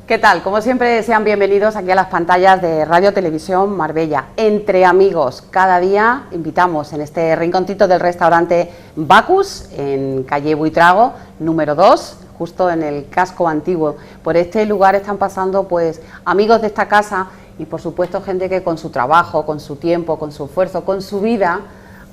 ¿Qué tal? Como siempre, sean bienvenidos aquí a las pantallas de Radio Televisión Marbella. Entre amigos, cada día invitamos en este rinconcito del restaurante Bacus, en calle Buitrago, número 2, justo en el casco antiguo. Por este lugar están pasando pues amigos de esta casa y por supuesto gente que con su trabajo, con su tiempo, con su esfuerzo, con su vida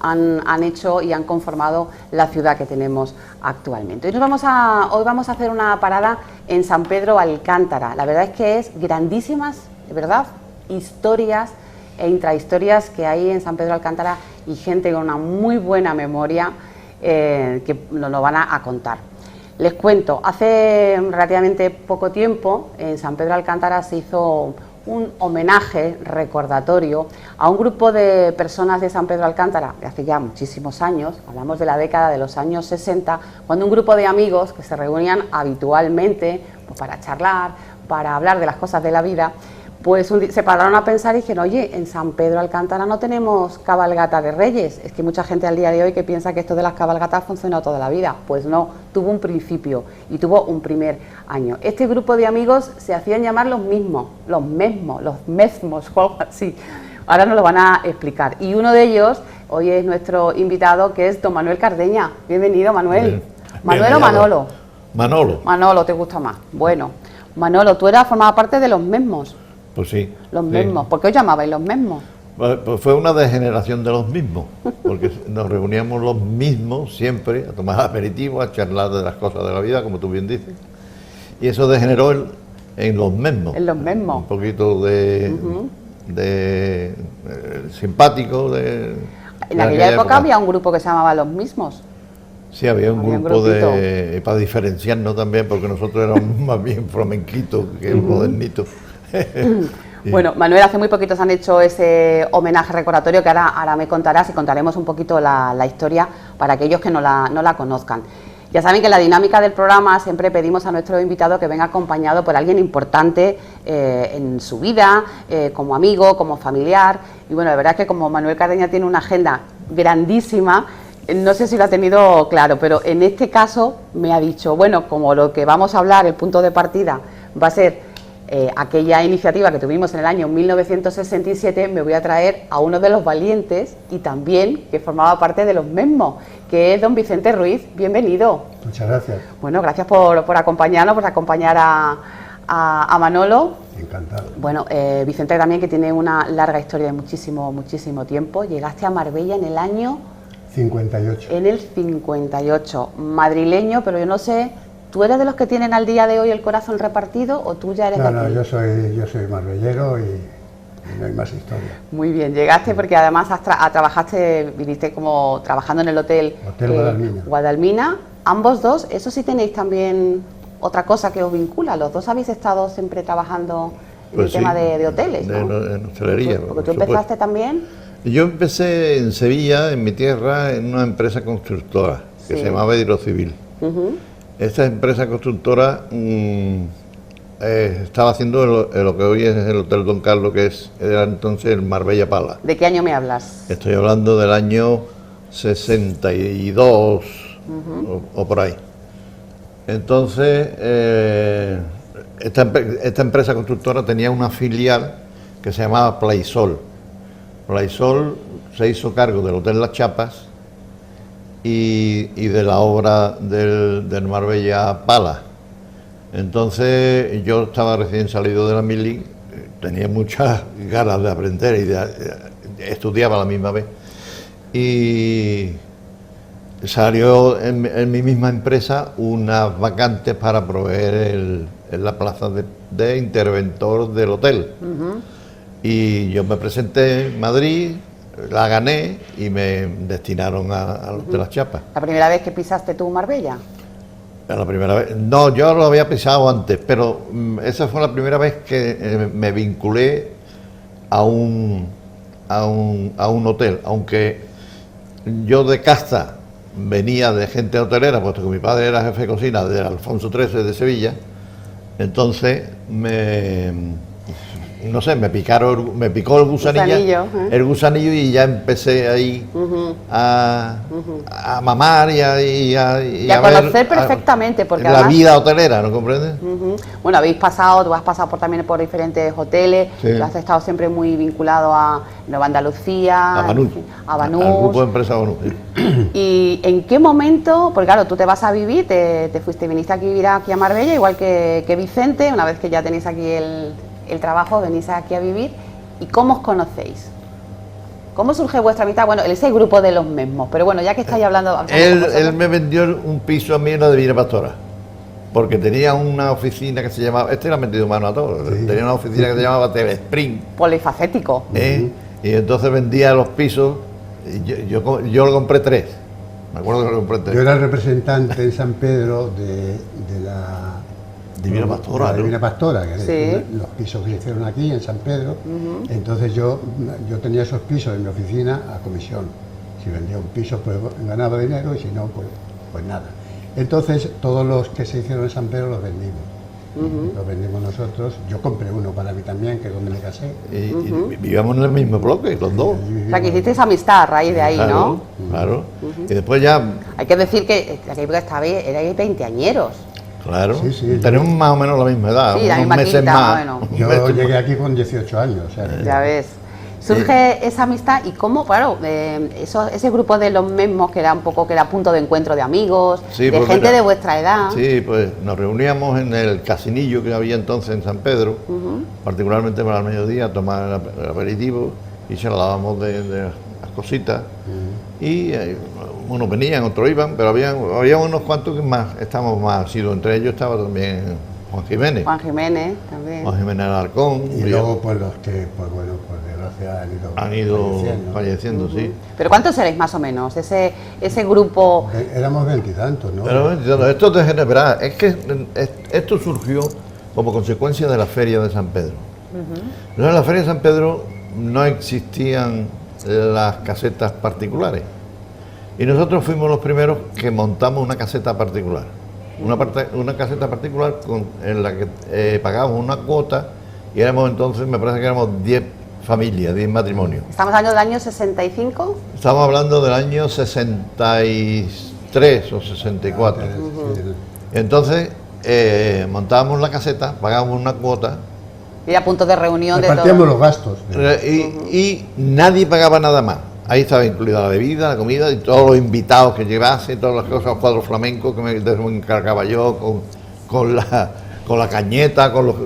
han hecho y han conformado la ciudad que tenemos actualmente. Hoy vamos a hacer una parada en San Pedro Alcántara. La verdad es que es grandísimas, de verdad, historias e intrahistorias que hay en San Pedro Alcántara y gente con una muy buena memoria que nos lo van a contar. Les cuento, hace relativamente poco tiempo en San Pedro Alcántara se hizo un homenaje recordatorio a un grupo de personas de San Pedro Alcántara de hace ya muchísimos años, hablamos de la década de los años 60, cuando un grupo de amigos que se reunían habitualmente pues, para charlar, para hablar de las cosas de la vida, pues se pararon a pensar y dijeron, oye, en San Pedro Alcántara no tenemos cabalgata de Reyes. Es que mucha gente al día de hoy que piensa que esto de las cabalgatas ha funcionado toda la vida. Pues no, tuvo un principio y tuvo un primer año. Este grupo de amigos se hacían llamar los mesmos, o algo así. Ahora nos lo van a explicar. Y uno de ellos hoy es nuestro invitado, que es don Manuel Cardeña. Bienvenido, Manuel. Bien. ¿Manuel o Manolo? Manolo. Manolo, ¿te gusta más? Bueno, Manolo, tú formabas parte de los mesmos. Pues sí. Los sí. mesmos. ¿Por qué os llamabais los mesmos? Pues fue una degeneración de los mismos, porque nos reuníamos los mismos siempre a tomar aperitivo, a charlar de las cosas de la vida, como tú bien dices. Y eso degeneró en los mesmos. En los mesmos. Un poquito de simpático. En aquella época había un grupo que se llamaba Los Mismos. Sí, había un grupo para diferenciarnos también, porque nosotros éramos más bien flamenquitos que modernitos. Bueno, Manuel, hace muy poquitos han hecho ese homenaje recordatorio que ahora me contarás y contaremos un poquito la historia para aquellos que no la conozcan. Ya saben que en la dinámica del programa siempre pedimos a nuestro invitado que venga acompañado por alguien importante en su vida, como amigo, como familiar. Y bueno, la verdad es que como Manuel Cardeña tiene una agenda grandísima, no sé si lo ha tenido claro, pero en este caso me ha dicho, bueno, como lo que vamos a hablar, el punto de partida va a ser aquella iniciativa que tuvimos en el año 1967, me voy a traer a uno de los valientes y también que formaba parte de los mesmos, que es don Vicente Ruiz. Bienvenido. Muchas gracias. Bueno, gracias por acompañarnos, por acompañar a Manolo. Encantado. Bueno, Vicente también, que tiene una larga historia de muchísimo tiempo. Llegaste a Marbella en el año 58. En el 58, madrileño, pero yo no sé, ¿tú eres de los que tienen al día de hoy el corazón repartido o tú ya eres de aquí? No, yo soy marbellero y no hay más historia. Muy bien, llegaste porque además viniste como trabajando en el hotel Guadalmina. Ambos dos, eso sí tenéis también otra cosa que os vincula, los dos habéis estado siempre trabajando en el tema de hoteles, ¿no? En hostelería. Porque tú empezaste también. Yo empecé en Sevilla, en mi tierra, en una empresa constructora que se llamaba Hidrocivil. Esta empresa constructora estaba haciendo lo que hoy es el Hotel Don Carlos, que era entonces el Marbella Pala. ¿De qué año me hablas? Estoy hablando del año 62 o por ahí. Entonces, esta empresa constructora tenía una filial que se llamaba Plaisol. Plaisol se hizo cargo del Hotel Las Chapas y de la obra del Marbella Pala. Entonces yo estaba recién salido de la mili, tenía muchas ganas de aprender y estudiaba a la misma vez. Y salió en mi misma empresa unas vacantes para proveer en la plaza de interventor del hotel. Y yo me presenté en Madrid, la gané y me destinaron a los de Las Chapas. ¿La primera vez que pisaste tú Marbella? La primera vez. No, yo lo había pisado antes, pero esa fue la primera vez que me vinculé a un hotel, aunque yo de casta venía de gente hotelera, puesto que mi padre era jefe de cocina de Alfonso XIII de Sevilla. Entonces no sé, me picó Gusanillo, el gusanillo y ya empecé ahí a mamar y a conocer perfectamente, porque la además, vida hotelera, ¿no comprendes? Bueno, tú has pasado también por diferentes hoteles, Sí. tú has estado siempre muy vinculado a Nueva Andalucía, A Banús, al grupo de empresa Banús. ¿Y en qué momento? Porque claro, tú te vas a vivir, viniste aquí a vivir aquí a Marbella, igual que Vicente, una vez que ya tenéis aquí el trabajo, venís aquí a vivir. ¿Y cómo os conocéis? ¿Cómo surge vuestra amistad? Bueno, ese grupo de los mismos, pero bueno, ya que estáis hablando... Él me vendió un piso a mí en la Divina Pastora, porque tenía una oficina que se llamaba, este le ha metido mano a todo, sí. Tenía una oficina que se llamaba Telespring. Polifacético. Y entonces vendía los pisos, y yo lo compré 3, me acuerdo que lo compré 3. Yo era el representante en San Pedro de la Divina Pastora, la Divina Pastora, que sí. Los pisos que se hicieron aquí en San Pedro. Entonces yo tenía esos pisos en mi oficina a comisión. Si vendía un piso, pues ganaba dinero, y si no, pues nada. Entonces todos los que se hicieron en San Pedro los vendimos. Los vendimos nosotros. Yo compré uno para mí también, que es donde me casé. Y vivíamos en el mismo bloque, los dos. O sea, que hicisteis amistad a raíz de ahí, claro, ¿no? Claro. Y después ya... Hay que decir que en aquella época erais veinteañeros. Claro, sí, tenemos más o menos la misma edad, sí, unos meses quinta, más. Bueno. Yo llegué aquí con 18 años. O sea, ya ves. Surge esa amistad y cómo, claro, ese grupo de los mismos que era punto de encuentro de amigos, sí, de gente de vuestra edad. Sí, pues nos reuníamos en el casinillo que había entonces en San Pedro, particularmente para el mediodía, a tomar el aperitivo y charlábamos de las cositas. Y unos venían, otros iban, pero había unos cuantos que estábamos más asiduos. Entre ellos estaba también Juan Jiménez. Juan Jiménez también. Juan Jiménez Alarcón. Y luego pues los que, pues bueno, por desgracia han ido falleciendo, sí. ¿Pero cuántos seréis más o menos? Ese grupo... Éramos veintitantos, ¿no? Pero esto te genera, es que esto surgió como consecuencia de la Feria de San Pedro. En la Feria de San Pedro no existían las casetas particulares. Y nosotros fuimos los primeros que montamos una caseta particular. Una caseta particular en la que pagábamos una cuota y éramos entonces, me parece que éramos 10 familias, 10 matrimonios. ¿Estamos hablando del año 65? Estamos hablando del año 63 o 64. Entonces montábamos la caseta, pagábamos una cuota. Y era punto de reunión de todo. Repartíamos los gastos. Y nadie pagaba nada más. Ahí estaba incluida la bebida, la comida y todos los invitados que llevase, todas las cosas, los cuadros flamencos que me encargaba yo, con la cañeta, con los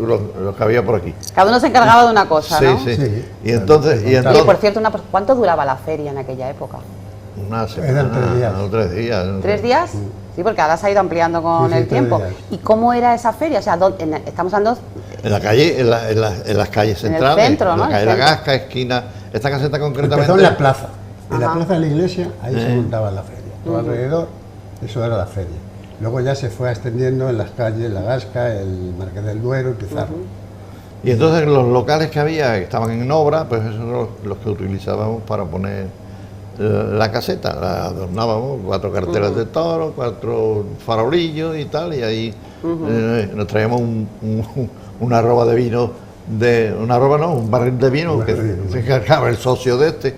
que había por aquí. Cada uno se encargaba de una cosa, sí, ¿no? Sí. Y entonces... Y por cierto, ¿cuánto duraba la feria en aquella época? Una semana, 3 días. No, 3 días. ¿3 días? Sí, porque ahora se ha ido ampliando con el tiempo. días. ¿Y cómo era esa feria? O sea, estamos hablando... En la calle, en las calles centrales. En el centro, ¿no? En la calle La Gasca, esquina. Esta caseta concretamente... Empezó en la plaza. En la plaza de la iglesia, ahí se montaba la feria. Todo alrededor, eso era la feria. Luego ya se fue extendiendo en las calles La Gasca, el Marqués del Duero y Pizarro. Y entonces los locales que había, que estaban en obra, pues esos eran los que utilizábamos para poner la caseta. La adornábamos, 4 cartelas de toro, 4 farolillos y tal, y ahí nos traíamos una arroba de vino, un barril de vino que se encargaba el socio de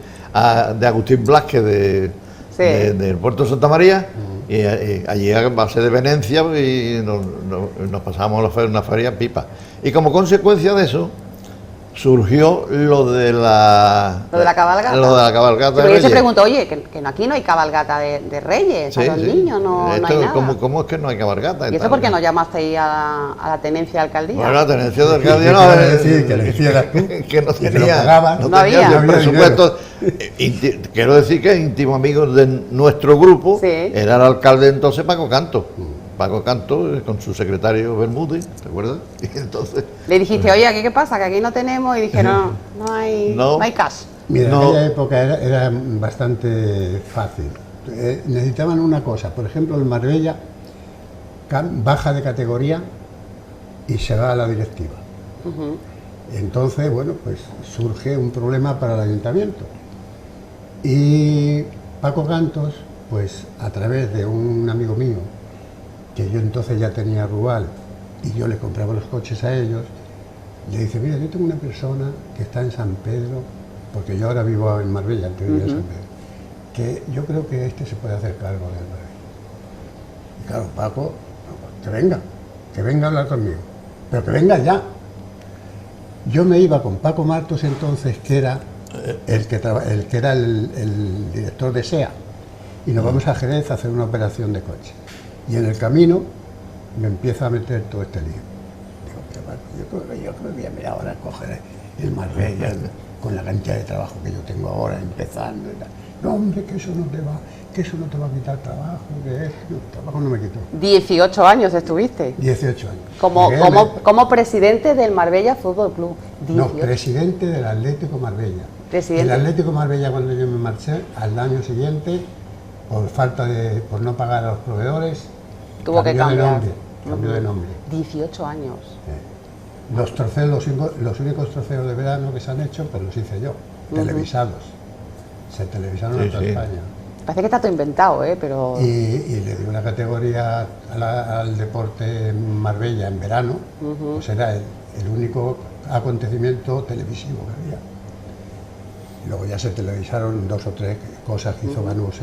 Agustín Blasque del Puerto de Santa María, y allí a base de Venecia y nos pasábamos una feria pipa. Y como consecuencia de eso surgió lo de la cabalgata. Lo de la cabalgata. Sí, yo se pregunto, oye, que aquí no hay cabalgata de Reyes, a los niños no hay nada. ¿Cómo es que no hay cabalgata? ¿Y eso por qué no llamasteis a la tenencia de alcaldía? Bueno, la tenencia de alcaldía no, decir que le hicieras tú, que no tenía había presupuesto. Quiero decir que íntimo amigo de nuestro grupo era el alcalde entonces Paco Canto. Paco Canto con su secretario Bermúdez, ¿te acuerdas? Y entonces le dijiste, oye, ¿aquí qué pasa? Que aquí no tenemos, y dije, no hay cash. Mira, en aquella época era bastante fácil. Necesitaban una cosa, por ejemplo, el Marbella baja de categoría y se va a la directiva. Entonces, bueno, pues surge un problema para el ayuntamiento. Y Paco Cantos, pues a través de un amigo mío, que yo entonces ya tenía Rual y yo le compraba los coches a ellos, Le dice, mira, yo tengo una persona que está en San Pedro, porque yo ahora vivo en Marbella, antes vivía en San Pedro, que yo creo que este se puede hacer cargo del Marbella. Y claro, Paco, que venga a hablar conmigo, pero que venga ya. Yo me iba con Paco Martos entonces, que era el director de SEA, y nos vamos a Jerez a hacer una operación de coche. Y en el camino me empieza a meter todo este lío. Digo, pero Paco, yo creo que voy a mirar ahora a coger el Marbella con la cantidad de trabajo que yo tengo ahora empezando y tal. No, hombre, que eso no te va a quitar trabajo, que trabajo no me quitó. 18 años estuviste. 18 años. Como presidente del Marbella Fútbol Club. 18. No, presidente del Atlético Marbella. Presidente. El Atlético Marbella, cuando yo me marché, al año siguiente, por no pagar a los proveedores, tuvo que cambiar. Cambió de nombre. 18 años. Los trofeos, los únicos trofeos de verano que se han hecho, pues los hice yo, televisados. Se televisaron en toda España. Parece que está todo inventado, pero... Y le di una categoría al deporte en Marbella en verano, pues era el único acontecimiento televisivo que había. Y luego ya se televisaron 2 o 3 cosas que hizo Banús,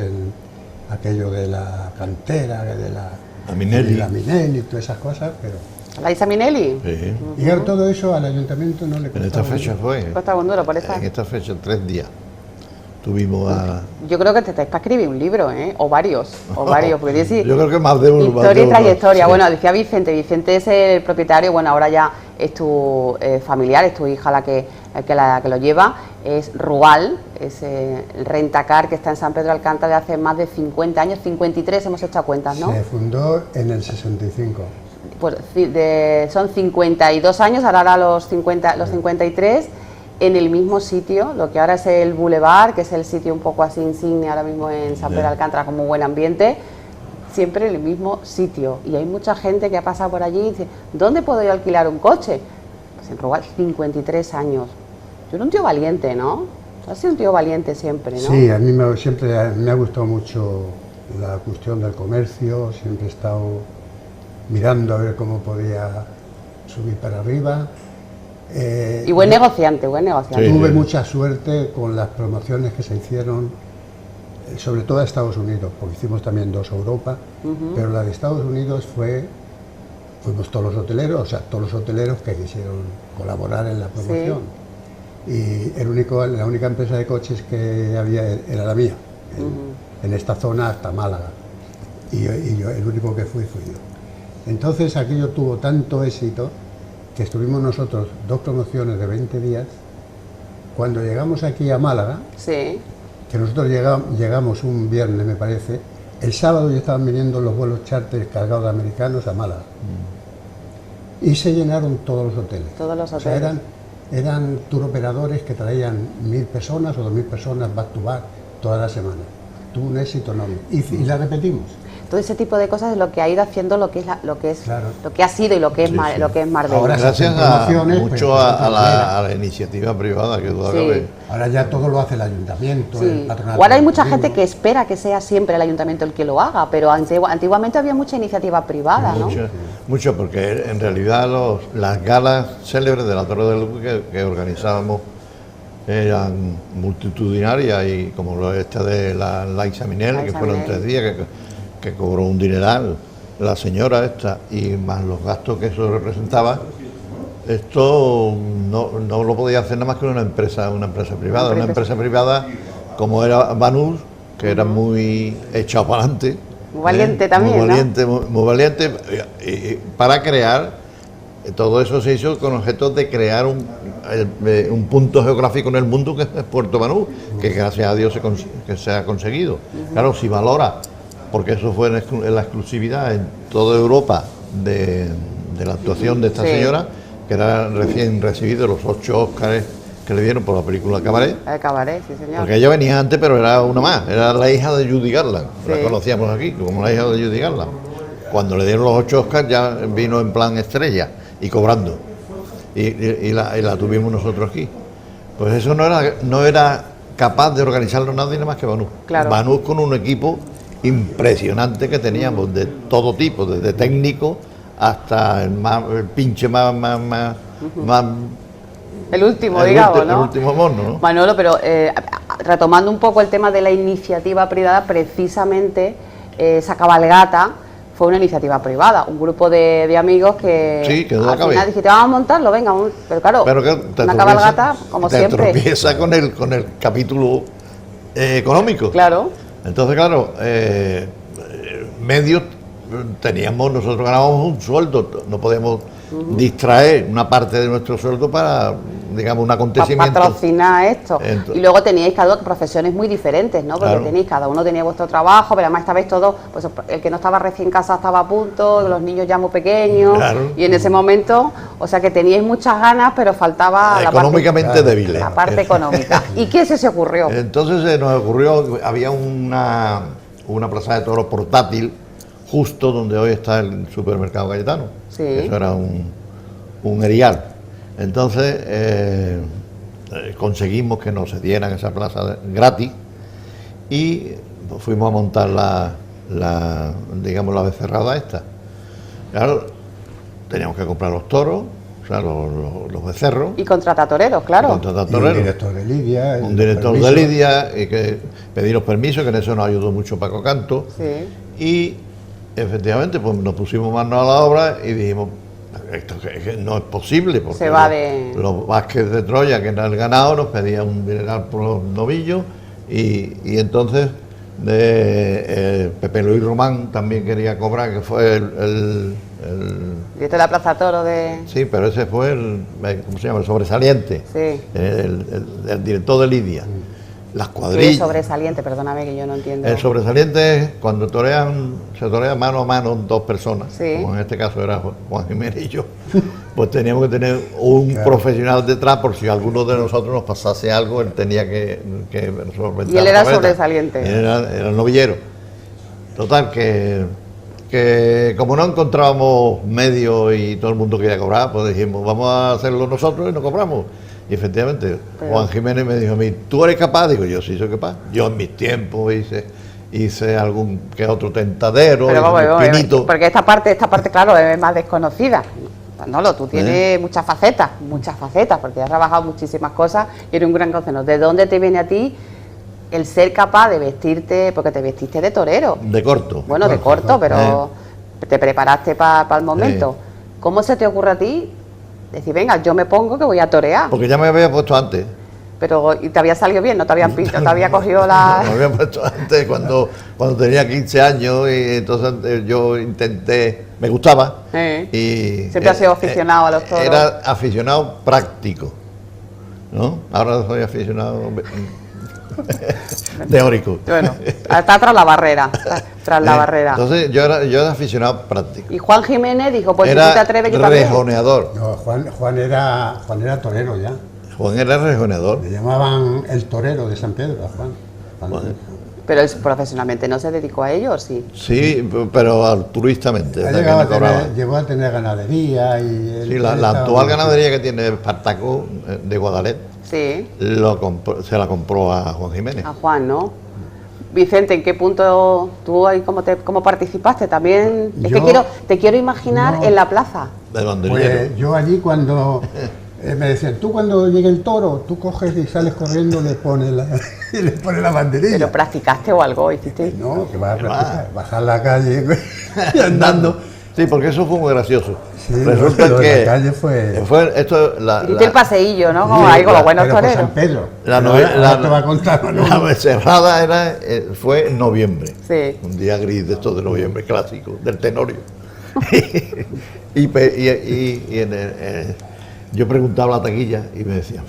aquello de la cantera, de la Minelli y todas esas cosas, pero... ¿La Isa Minelli? Sí. Y claro, todo eso al ayuntamiento no le costaba. En esta fecha fue. Costa Bonduro, por esta. En esta fecha, 3 días. Tuvimos a... Yo creo que te estáis para escribir un libro, o varios, porque dice yo creo que más de uno. Historia y trayectoria. Sí. Bueno, decía Vicente es el propietario, bueno, ahora ya es tu familiar, es tu hija la que lo lleva, es Rual, es el Rentacar que está en San Pedro de Alcántara de hace más de 50 años, 53 hemos hecho cuentas, ¿no? Se fundó en el 65. Pues son 52 años, ahora hará los 53, en el mismo sitio, lo que ahora es el Boulevard, que es el sitio un poco así insignia ahora mismo en San Pedro de Alcántara, como buen ambiente, siempre en el mismo sitio. Y hay mucha gente que ha pasado por allí y dice, ¿dónde puedo yo alquilar un coche? Pues en Rual, 53 años. Yo era un tío valiente, ¿no? Has sido un tío valiente siempre, ¿no? Sí, a mí siempre me ha gustado mucho la cuestión del comercio, siempre he estado mirando a ver cómo podía subir para arriba. Y buen negociante. Sí, tuve mucha suerte con las promociones que se hicieron, sobre todo a Estados Unidos, porque hicimos también 2 a Europa, pero la de Estados Unidos fuimos todos los hoteleros que quisieron colaborar en la promoción. Sí. Y la única empresa de coches que había era la mía, en esta zona hasta Málaga. Y yo, el único que fui yo. Entonces aquello tuvo tanto éxito que estuvimos nosotros 2 promociones de 20 días. Cuando llegamos aquí a Málaga, sí, que nosotros llegamos un viernes, me parece, el sábado ya estaban viniendo los vuelos charter cargados de americanos a Málaga. Y se llenaron todos los hoteles. Todos los hoteles. O sea, eran tour operadores que traían 1000 personas o 2000 personas back to back toda la semana. Tuvo un éxito enorme. Y la repetimos. Todo ese tipo de cosas es lo que ha ido haciendo lo que ha sido y lo que es Marbella. Ahora gracias mucho a la iniciativa privada que todavía ve. Ahora ya todo lo hace el ayuntamiento, el patronato. Ahora hay mucha gente que espera que sea siempre el ayuntamiento el que lo haga, pero antiguamente había mucha iniciativa privada, ¿no? Mucho, porque en realidad las galas célebres de la Torre de Luz que organizábamos eran multitudinarias, y como esta de la Isa Minelli, que fueron 3 días, que cobró un dineral la señora esta, y más los gastos que eso representaba, esto no lo podía hacer nada más que una empresa privada. Una empresa privada como era Banús, que era muy echado para adelante. Muy valiente también, muy valiente, y para crear, todo eso se hizo con objeto de crear un punto geográfico en el mundo, que es Puerto Banús, que gracias a Dios se ha conseguido. Claro, si valora, porque eso fue en la exclusividad en toda Europa de la actuación de esta señora, que era recién recibido los 8 Óscares que le dieron por la película Cabaret. Cabaret, sí señor. Porque ella venía antes, pero era una más, era la hija de Judy Garland, la conocíamos aquí como la hija de Judy Garland. Cuando le dieron los 8 Óscares ya vino en plan estrella y cobrando, y la tuvimos nosotros aquí. Pues eso no era capaz de organizarlo nadie más que Banús. Claro. Banús, con un equipo impresionante que teníamos de todo tipo, desde técnico hasta el pinche más más El último, digamos, ¿no? El último mono, ¿no? Manolo, pero retomando un poco el tema de la iniciativa privada, precisamente esa cabalgata fue una iniciativa privada, un grupo de amigos que Sí, quedó al final dijiste, vamos a montarlo, venga, pero claro, una cabalgata, como siempre. Te tropieza con el capítulo económico. Claro. Entonces, claro, medios nosotros ganábamos un sueldo, no podíamos distraer una parte de nuestro sueldo para, digamos, un acontecimiento. Para patrocinar esto. Y luego teníais cada uno profesiones muy diferentes, ¿no? Porque Claro. cada uno tenía vuestro trabajo, pero además estabais todos, pues el que no estaba recién casado estaba a punto, los niños ya muy pequeños, Claro. y en ese momento, o sea que teníais muchas ganas, pero faltaba Económicamente débiles. la parte económica. ¿Y qué se ocurrió? Entonces se nos ocurrió, había una plaza de toros portátil justo donde hoy está el supermercado Cayetano. Sí. Eso era un erial. Entonces conseguimos que nos cedieran esa plaza gratis y fuimos a montar digamos, la becerrada esta. Claro, teníamos que comprar los toros, o sea, los becerros. Y contratar toreros, claro. Contratar Y un toreros. director de Lidia. Un director de Lidia, y que pedir los permisos, que en eso nos ayudó mucho Paco Canto. Sí. Y efectivamente, pues nos pusimos manos a la obra y dijimos, esto que no es posible, porque Se va de... los Vázquez de Troya, que era el ganado, nos pedían un dineral por los novillos, y entonces Pepe Luis Román también quería cobrar, que fue el Director de la Plaza Toro de... sí, pero ese fue ¿cómo se llama? El sobresaliente, Sí. el director de Lidia. Las ¿Qué es cuadrillas. sobresaliente? Perdóname que yo no entiendo. El sobresaliente es cuando se torea mano a mano dos personas, Sí. como en este caso era Juan Jiménez y yo, pues teníamos que tener un profesional detrás por si alguno de nosotros nos pasase algo, él tenía que solventar Y él la era cabeza. sobresaliente. Y él era el novillero. Total, que como no encontrábamos medios y todo el mundo quería cobrar, pues dijimos, vamos a hacerlo nosotros y no cobramos. Y efectivamente, Pero... Juan Jiménez me dijo a mí, ¿tú eres capaz? Digo, yo sí soy capaz. Yo en mis tiempos hice algún que otro tentadero, Pero vamos, hice un pinito. porque esta parte, claro, es más desconocida. Manolo, tú tienes muchas facetas, porque has trabajado muchísimas cosas y eres un gran conocedor. ¿De dónde te viene a ti el ser capaz de vestirte, porque te vestiste de torero? De corto. Bueno, de corto, pero te preparaste para el momento. ¿Cómo se te ocurre a ti decir, venga, yo me pongo que voy a torear? Porque ya me había puesto antes. Pero, ¿y te había salido bien? ¿No te había cogido la...? Me había puesto antes cuando tenía 15 años y entonces yo intenté, me gustaba. Y siempre has sido aficionado a los toros. Era aficionado práctico, ¿no? Ahora soy aficionado teórico. Bueno, está tras la barrera, la barrera. Entonces yo era aficionado práctico. Y Juan Jiménez dijo, pues si tú te Era atreves, yo también. rejoneador. No, Juan era torero ya. Juan era rejoneador. Le llamaban el torero de San Pedro a Juan. Bueno. Pero él profesionalmente no se dedicó a ello, ¿o sí? Sí, pero altruistamente. Llegó a tener ganadería y... Sí, la actual ganadería que tiene Espartaco de Guadalet Sí, se la compró a Juan Jiménez. a Juan, ¿no? Vicente, ¿en qué punto tú ahí cómo participaste? También es que te quiero imaginar en la plaza. De banderillero. Pues yo allí cuando me decían, tú cuando llegue el toro, tú coges y sales corriendo, le pones la banderilla. ¿Pero practicaste o algo? ¿Hiciste? No, que vas a practicar, bajar la calle y andando. Sí, porque eso fue muy gracioso. Sí, Resulta lo de que la calle fue esto, Hiciste el paseillo, ¿no? Como ahí con los buenos pero por toreros. San Pedro. la te va a contar, Manolo. la becerrada fue en noviembre. Sí. Un día gris de estos de noviembre clásico, del Tenorio. Yo preguntaba a la taquilla y me decían,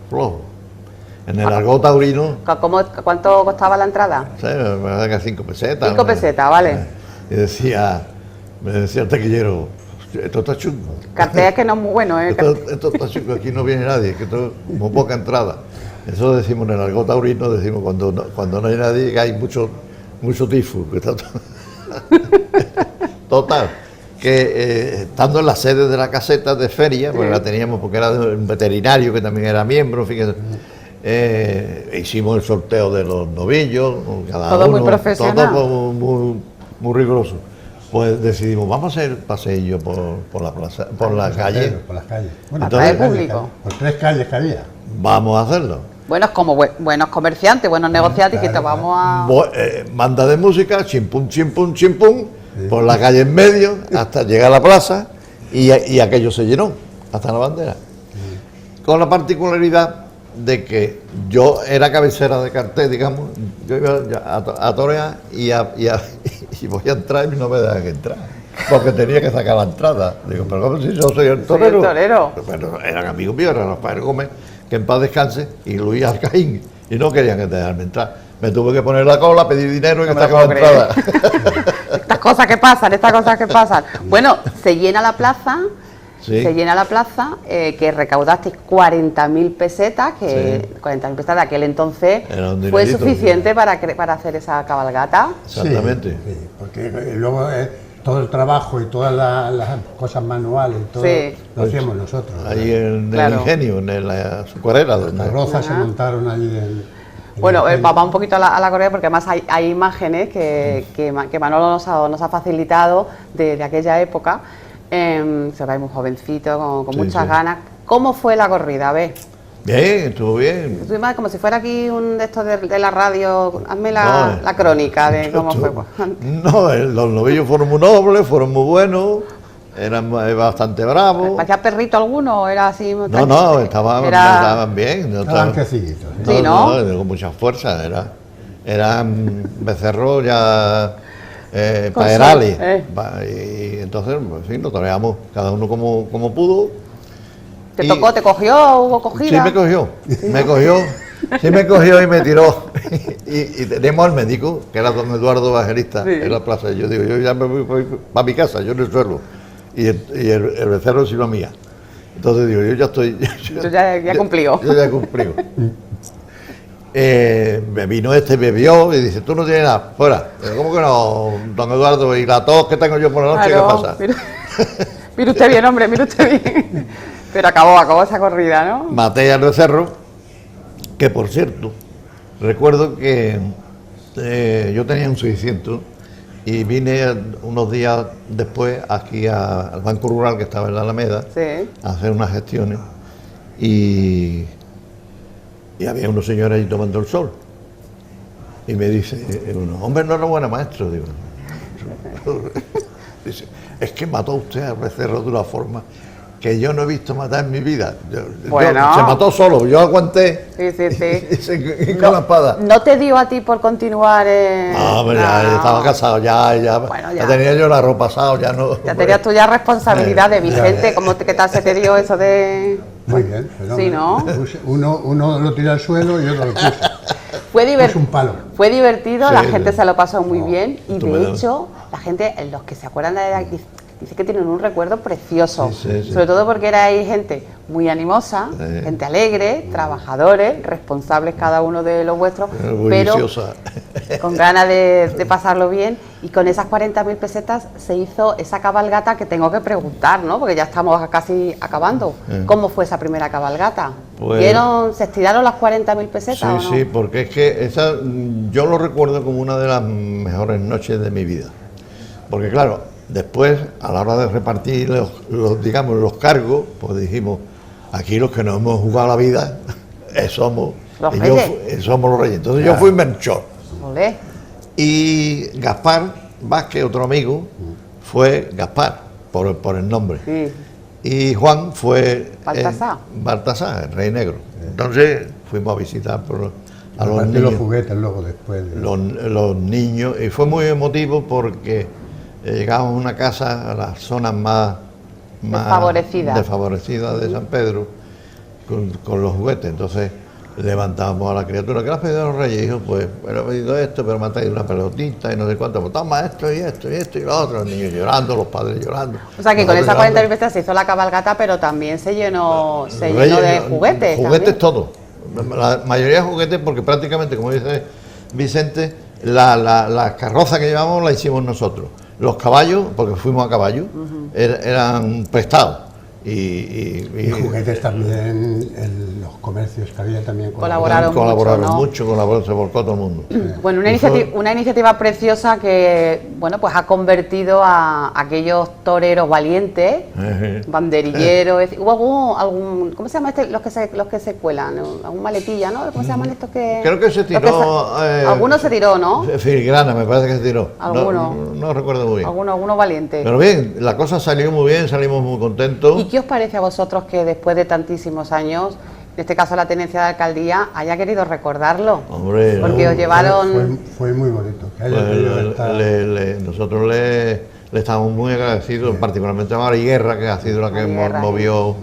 flojo. En el argot taurino, ¿Cuánto costaba la entrada? ¿sabes? Me parece que 5 pesetas. 5 pesetas, vale. Y me decía el taquillero, esto está chungo. Cartel que no es muy bueno, ¿eh? Esto está chungo, aquí no viene nadie, que esto es muy poca entrada. Eso decimos en el argot taurino, decimos cuando no hay nadie, que hay mucho tifus. Que está Total, que estando en la sede de la caseta de feria, pues la teníamos porque era de un veterinario que también era miembro, fíjate. Hicimos el sorteo de los novillos, cada Todo uno, muy profesional. todo muy riguroso. pues decidimos, vamos a hacer paseillo por la plaza, por la calle. Por las calles. Bueno, Atraer por las calles, público. por 3 calles que había. Vamos a hacerlo. Buenos como buenos comerciantes, buenos negociantes, que te vamos a... Banda de música, chimpum, chimpum, chimpum, por la calle en medio, hasta llegar a la plaza, y aquello se llenó, hasta la bandera. Con la particularidad de que yo era cabecera de cartel, digamos, yo iba a torear y voy a entrar y no me dejan entrar, porque tenía que sacar la entrada. Digo, pero ¿cómo si yo soy el torero? Soy el torero. Pero eran amigos míos, eran Rafael Gómez, que en paz descanse, y Luis Alcaín, y no querían dejarme entrar. Me tuve que poner la cola, pedir dinero y No que me lo sacar la puedo entrada. Estas cosas que pasan. Bueno, se llena la plaza, Sí. se llena la plaza, que recaudasteis 40.000 pesetas, que 40.000 pesetas de aquel entonces Era un fue dinerito, suficiente para hacer esa cabalgata. Exactamente. Sí, porque luego todo el trabajo y todas las cosas manuales, todo Sí. lo hacíamos nosotros. Ahí en Claro. el ingenio, en la azucarera. Las carrozas se montaron allí en Bueno, el ingenio. vamos un poquito a la correa, porque además hay imágenes que Manolo nos ha facilitado de aquella época. Se ve muy jovencito, con Sí, muchas sí. ganas. ¿Cómo fue la corrida? A ver, Bien, estuvo bien. tú imaginas como si fuera aquí un de estos de la radio, hazme No, la crónica de cómo fue. No, los novillos fueron muy nobles, fueron muy buenos, eran bastante bravos. ¿Parecía perrito alguno o era así? No, estaban bien. No Estaban estaban- creciditos. Sí, ¿no? con mucha fuerza. Eran becerros ya Con paerales. sol, Y entonces, pues, sí, lo toreamos cada uno como pudo. ¿Te Y- tocó, te cogió, hubo cogida? Sí, me cogió y me tiró. y tenemos al médico, que era don Eduardo Evangelista, Sí. en la plaza. Yo digo, yo ya me voy para mi casa, yo en el suelo. Y el becerro sí lo mía. Entonces digo, yo ya estoy... Yo ya cumplió. Yo ya he cumplido. Me vino bebió y dice, tú no tienes nada, fuera. Digo, ¿cómo que no, don Eduardo? Y la tos que tengo yo por la noche, Claro, ¿qué pasa? Mire usted bien, hombre, mire usted bien. Pero acabó esa corrida, ¿no? Maté al becerro, que por cierto, recuerdo que yo tenía un 600 y vine unos días después aquí al Banco Rural, que estaba en la Alameda, Sí. a hacer unas gestiones y había unos señores ahí tomando el sol. Y me dice uno, hombre, enhorabuena, maestro. Digo, dice, es que mató usted al becerro de una forma que yo no he visto matar en mi vida. Bueno. Se mató solo, yo aguanté. Sí, sí, sí. Y con la espada. ¿No te dio a ti por continuar? No, hombre, ya No. estaba casado, ya, Bueno, ya ya. tenía yo la ropa asado, ya no. Ya tenías tú ya responsabilidad de Ya, Vicente, ¿qué tal se te dio eso de...? Muy bien. Pero Sí, ¿no? Uno lo tira al suelo y otro lo puso. Fue Es un palo. Fue divertido, Sí, la gente sí. se lo pasó muy bien y de estupendo. hecho la gente, los que se acuerdan dice que tienen un recuerdo precioso, Sí, sí, sí. sobre todo porque era ahí gente muy animosa, Sí. gente alegre, trabajadores, responsables cada uno de los vuestros, Muy pero viciosa. con ganas de pasarlo bien, y con esas 40.000 pesetas se hizo esa cabalgata que tengo que preguntar, ¿no? Porque ya estamos casi acabando. ¿Cómo fue esa primera cabalgata? Pues- ¿Se estiraron las 40.000 pesetas Sí, o no? sí, porque es que esa yo lo recuerdo como una de las mejores noches de mi vida. Porque claro, después, a la hora de repartir digamos, los cargos, pues dijimos, aquí los que nos hemos jugado la vida somos Los y reyes. somos los reyes. Entonces yo fui Melchor. Olé. Y Gaspar Vázquez, otro amigo, fue Gaspar, por el nombre. Sí. Y Juan fue Baltasar. Baltasar, el rey negro. Entonces fuimos a visitar a los Aparte niños. los juguetes luego después. Los niños, y fue muy emotivo porque llegamos a una casa, a las zonas más desfavorecidas de San Pedro, con los juguetes. Entonces levantábamos a la criatura, ¿qué le has pedido a los reyes? Dijo, pues, he pedido esto, pero me han traído una pelotita y no sé cuánto, pues toma esto y esto y esto y lo otro, los niños llorando, los padres llorando. O sea que con nosotros esa llorando. 40.000 pesetas se hizo la cabalgata, pero también se llenó de Reyes, juguetes. Juguetes también. todos. La mayoría de juguetes, porque prácticamente, como dice Vicente, la carroza que llevamos la hicimos nosotros. Los caballos, porque fuimos a caballo, eran prestados. Y juguetes también, los comercios que había también colaboraron mucho, se volcó todo el mundo. Bueno, una iniciativa preciosa que, bueno, pues ha convertido a aquellos toreros valientes, banderilleros. ¿Hubo algún, cómo se llama los que se cuelan? ¿Algún maletilla, no? ¿Cómo se llaman estos que...? Creo que se tiró... algunos se tiró, ¿no? Filigrana, me parece que se tiró. Algunos. No recuerdo muy bien. Algunos valientes. Pero bien, la cosa salió muy bien, salimos muy contentos. ¿Y qué os parece a vosotros que después de tantísimos años, en este caso la tenencia de alcaldía, haya querido recordarlo? Hombre, porque os llevaron... Fue muy bonito. Que haya nosotros le estamos muy agradecidos, particularmente a Mari Guerra, que ha sido la que movió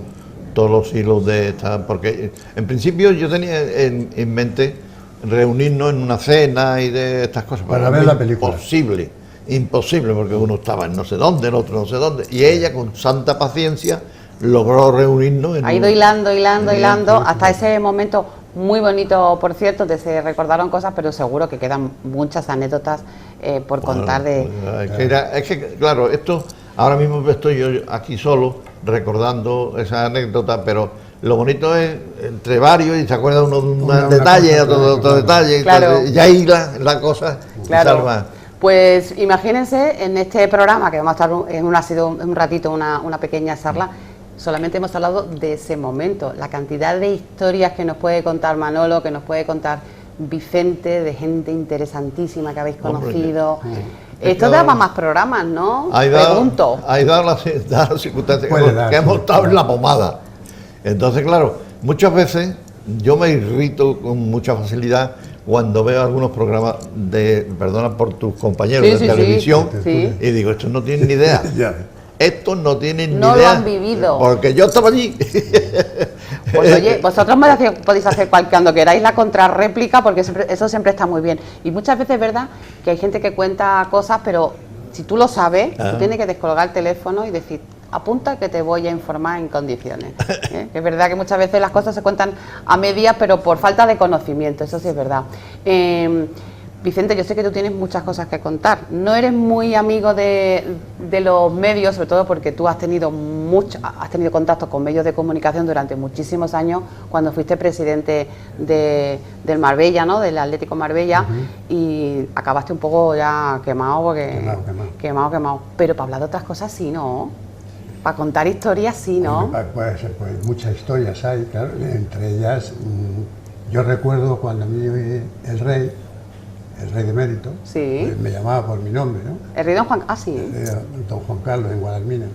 todos los hilos de esta... Porque en principio yo tenía en mente reunirnos en una cena y de estas cosas. Para ver la película. Imposible, porque uno estaba en no sé dónde, el otro no sé dónde, y ella con santa paciencia logró reunirnos. Ha ido hilando, hasta ese momento muy bonito, por cierto, que se recordaron cosas, pero seguro que quedan muchas anécdotas por contar de... Es que, claro, esto, ahora mismo estoy yo aquí solo recordando esa anécdota, pero lo bonito es entre varios y se acuerda uno de un detalle, otro detalle, claro. Y ahí la cosa salva. Pues imagínense en este programa que vamos a estar ha sido un ratito, una pequeña charla, solamente hemos hablado de ese momento, la cantidad de historias que nos puede contar Manolo, que nos puede contar Vicente, de gente interesantísima que habéis conocido. Esto daba más programas, ¿no? Pregunto. Hay dado las circunstancias que hemos estado en la pomada. Entonces, claro, muchas veces yo me irrito con mucha facilidad cuando veo algunos programas perdona por tus compañeros de televisión, y digo, estos no tienen ni idea. Estos no tienen ni idea. No lo han vivido. Porque yo estaba allí. Pues oye, vosotros podéis hacer cuando queráis la contrarréplica, porque eso siempre está muy bien. Y muchas veces es verdad que hay gente que cuenta cosas, pero si tú lo sabes, tú tienes que descolgar el teléfono y decir, apunta que te voy a informar en condiciones. Es verdad que muchas veces las cosas se cuentan a medias, pero por falta de conocimiento, eso sí es verdad. Vicente, yo sé que tú tienes muchas cosas que contar. No eres muy amigo de los medios, sobre todo porque tú has tenido contacto con medios de comunicación durante muchísimos años, cuando fuiste presidente del Marbella, ¿no? Del Atlético Marbella, y acabaste un poco ya quemado, porque quemado. Pero para hablar de otras cosas sí, ¿no? Para contar historias sí, ¿no? Pues muchas historias hay, claro. Entre ellas, yo recuerdo cuando a mí el rey de Mérito, pues me llamaba por mi nombre, ¿no? El rey don Juan, don Juan Carlos en Guadalmina.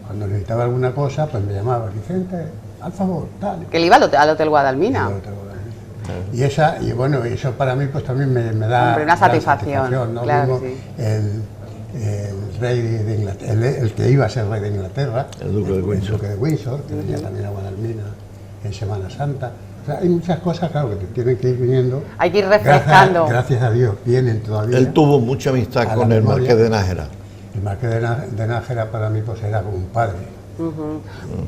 Cuando necesitaba alguna cosa, pues me llamaba, Vicente, al favor, tal. Que él iba al Hotel Guadalmina. Y eso para mí pues también me da... Hombre, una satisfacción, ¿no? Claro, sí. El rey de Inglaterra, el que iba a ser rey de Inglaterra, el duque de Windsor, que venía también a Guadalmina en Semana Santa. O sea, hay muchas cosas, claro, que te tienen que ir viniendo. Hay que ir refrescando. Gracias a Dios, vienen todavía. Él tuvo mucha amistad con el Marqués de Nájera. El Marqués de Nájera para mí pues era como un padre.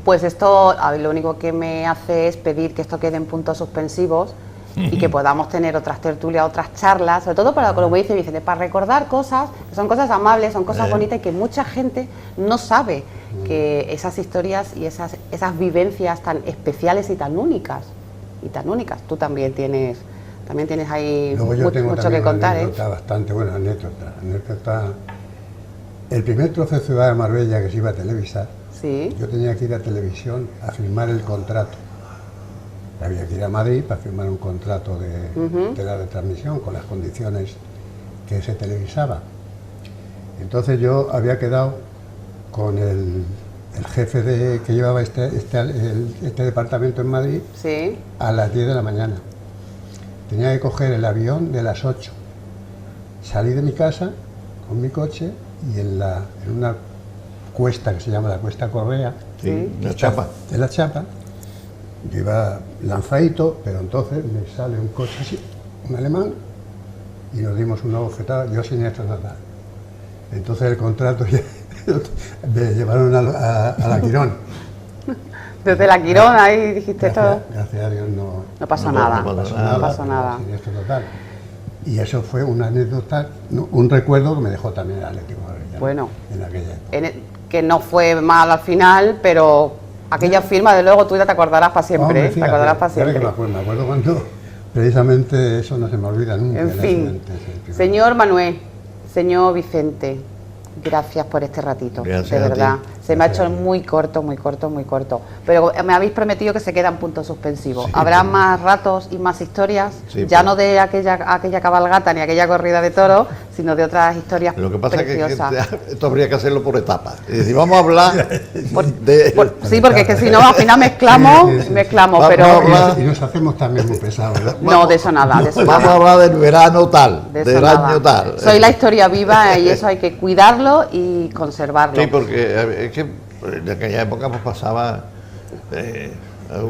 Pues esto, lo único que me hace es pedir que esto quede en puntos suspensivos y que podamos tener otras tertulias, otras charlas, sobre todo para, como dice Vicente, para recordar cosas, que son cosas amables, son cosas bonitas y que mucha gente no sabe que esas historias y esas vivencias tan especiales y tan únicas. Tú también tienes ahí mucho que contar, bastante buena anécdota. El primer trofeo de Ciudad de Marbella que se iba a televisar, yo tenía que ir a televisión a firmar el contrato. Había que ir a Madrid para firmar un contrato de la retransmisión con las condiciones que se televisaba. Entonces yo había quedado con el jefe que llevaba este departamento en Madrid a las 10 de la mañana. Tenía que coger el avión de las 8. Salí de mi casa con mi coche y en una cuesta que se llama la Cuesta Correa, la Chapa. De la Chapa, yo iba lanzadito, pero entonces me sale un coche así, un alemán, y nos dimos una bofetada, yo siniestro total. Entonces el contrato me llevaron a la Quirón. Desde la Quirón ahí dijiste todo. Gracias a Dios no pasó nada. Siniestro total. Y eso fue una anécdota, no, un recuerdo que me dejó también el Atlético de Madrid. Bueno, en aquella época. que no fue mal al final, pero aquella firma, de luego, tú ya te acordarás para siempre. Hombre, Te acordarás para fíjate, siempre. me acuerdo cuando, precisamente eso no se me olvida nunca. En el fin, accidente ese, señor Manuel, señor Vicente, gracias por este ratito, Gracias de a ti. verdad. Se me ha hecho muy corto, muy corto, muy corto. Pero me habéis prometido que se quedan puntos suspensivos. Sí, Habrá sí. más ratos y más historias, Sí, ya pues. no de aquella cabalgata ni aquella corrida de toros, sino de otras historias Lo que pasa preciosas. es que esto habría que hacerlo por etapas. Es decir, vamos a hablar Sí, porque es que si no, al final mezclamos, Sí, sí, sí. mezclamos, Vamos pero... a hablar. Y nos hacemos también muy pesados, ¿verdad? No, de eso nada, de eso Vamos nada. a hablar del verano tal, De eso del nada. año tal. Soy la historia viva y eso hay que cuidarlo y conservarlo. Sí, porque es que en aquella época pues pasaba,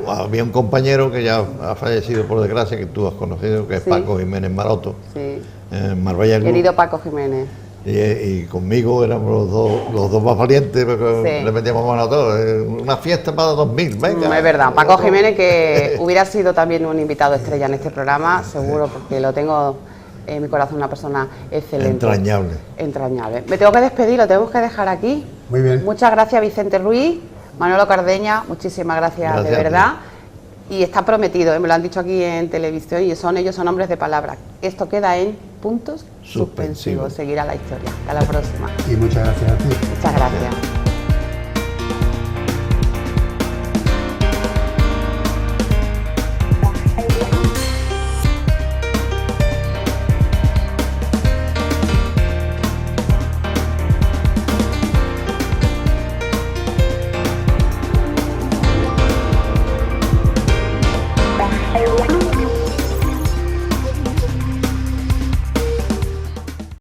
había un compañero que ya ha fallecido por desgracia, que tú has conocido, que es Sí. Paco Jiménez Maroto, Sí. en Marbella Club. Querido Paco Jiménez. Y conmigo éramos los dos más valientes, porque Sí. le metíamos mano a todo. Una fiesta para 2000, venga. Es verdad, Paco Jiménez, que hubiera sido también un invitado estrella en este programa, seguro, porque lo tengo en mi corazón, una persona excelente. Entrañable. Entrañable. Me tengo que despedir, lo tenemos que dejar aquí. Muy bien. Muchas gracias, Vicente Ruiz, Manolo Cardeña, muchísimas gracias, Gracias de a ti. verdad. Y está prometido, me lo han dicho aquí en televisión, y ellos son hombres de palabra. Esto queda en puntos Suspensivos. suspensivos. Seguirá la historia. Hasta la próxima. Y muchas gracias a ti. Muchas gracias.